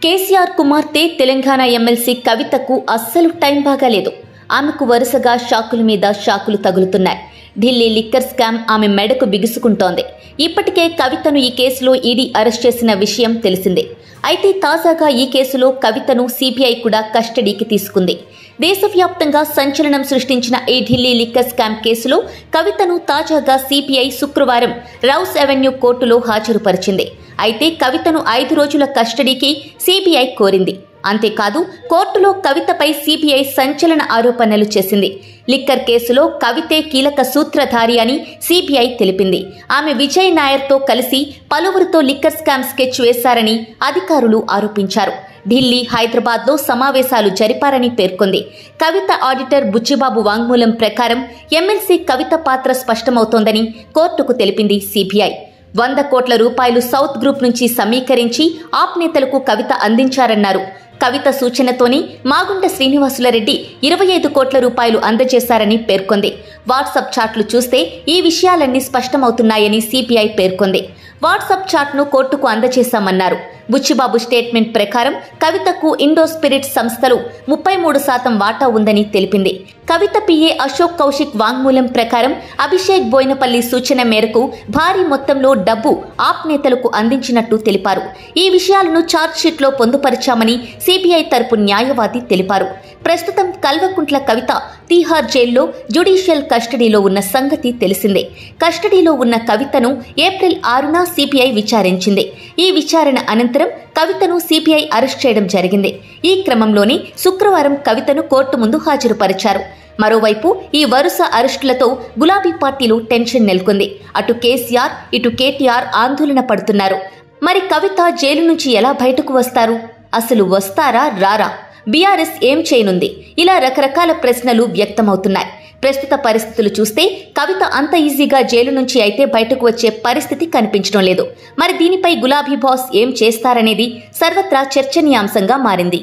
కేసీఆర్ కుమార్తె తెలంగాణ ఎమ్మెల్సీ కవితకు అస్సలు టైం బాగాలేదు. ఆమెకు వరుసగా షాకుల మీద షాకులు తగులుతున్నాయి. ఢిల్లీ లిక్కర్ స్కామ్ ఆమె మెడకు బిగుసుకుంటోంది. ఇప్పటికే కవితను ఈ కేసులో ఈడీ అరెస్ట్ చేసిన విషయం తెలిసిందే. అయితే తాజాగా ఈ కేసులో కవితను సిబిఐ కూడా కస్టడీకి తీసుకుంది. దేశవ్యాప్తంగా సంచలనం సృష్టించిన ఈ ఢిల్లీ లిక్కర్ స్కామ్ కేసులో కవితను తాజాగా సిబిఐ శుక్రవారం రౌస్ అవెన్యూ కోర్టులో హాజరుపరిచింది. అయితే కవితను 5 రోజుల కస్టడీకి సిబిఐ కోరింది. అంతేకాదు కోర్టులో కవితపై సిబిఐ సంచలన ఆరోపణలు చేసింది. లిక్కర్ కేసులో కవితే కీలక సూత్రధారి అని సిబిఐ తెలిపింది. ఆమె విజయ్ నాయర్తో కలిసి పలువురితో లిక్కర్ స్కామ్ స్కెచ్ వేశారని అధికారులు ఆరోపించారు. ఢిల్లీ, హైదరాబాద్లో సమావేశాలు జరిపారని పేర్కొంది. కవిత ఆడిటర్ బుచ్చిబాబు వాంగ్మూలం ప్రకారం ఎమ్మెల్సీ కవిత పాత్ర స్పష్టమవుతోందని కోర్టుకు తెలిపింది సిబిఐ. 100 కోట్ల రూపాయలు సౌత్ గ్రూప్ నుంచి సమీకరించి ఆప్ నేతలకు కవిత అందించారన్నారు. కవిత సూచనతోనే మాగుంట శ్రీనివాసులరెడ్డి 25 కోట్ల రూపాయలు అందజేశారని పేర్కొంది. వాట్సాప్ చాట్లు చూస్తే ఈ విషయాలన్నీ స్పష్టమవుతున్నాయని సిబిఐ పేర్కొంది. వాట్సాప్ చాట్ను కోర్టుకు అందజేశామన్నారు. బుచ్చిబాబు స్టేట్మెంట్ ప్రకారం కవితకు ఇండో స్పిరిట్ సంస్థలో 33% వాటా ఉందని తెలిపింది. కవిత పిఏ అశోక్ కౌశిక్ వాంగ్మూలం ప్రకారం అభిషేక్ బోయినపల్లి సూచన మేరకు భారీ మొత్తంలో డబ్బు ఆప్ నేతలకు అందించినట్టు తెలిపారు. ఈ విషయాలను ఛార్జ్షీట్లో పొందుపరిచామని సిబిఐ తరపు న్యాయవాది తెలిపారు. ప్రస్తుతం కల్వకుంట్ల కవిత తీహార్ జైల్లో జ్యుడిషియల్ కస్టడీలో ఉన్న సంగతి తెలిసిందే. కస్టడీలో ఉన్న కవితను ఏప్రిల్ 6న సిబిఐ విచారించింది. ఈ విచారణ అనంతరం కవితను సిబిఐ అరెస్ట్ చేయడం జరిగింది. ఈ క్రమంలోనే శుక్రవారం కవితను కోర్టు ముందు హాజరుపరిచారు. మరోవైపు ఈ వరుస అరెస్టులతో గులాబీ పార్టీలో టెన్షన్ నెలకొంది. అటు కేసీఆర్, ఇటు కేటీఆర్ ఆందోళన పడుతున్నారు. మరి కవిత జైలు నుంచి ఎలా బయటకు వస్తారు? అసలు వస్తారా రారా? బీఆర్ఎస్ ఏం చేయనుంది? ఇలా రకరకాల ప్రశ్నలు వ్యక్తమవుతున్నాయి. ప్రస్తుత పరిస్థితులు చూస్తే కవిత అంత ఈజీగా జైలు నుంచి అయితే బయటకు వచ్చే పరిస్థితి కనిపించడం లేదు. మరి దీనిపై గులాబీ బాస్ ఏం చేస్తారనేది సర్వత్రా చర్చనీయాంశంగా మారింది.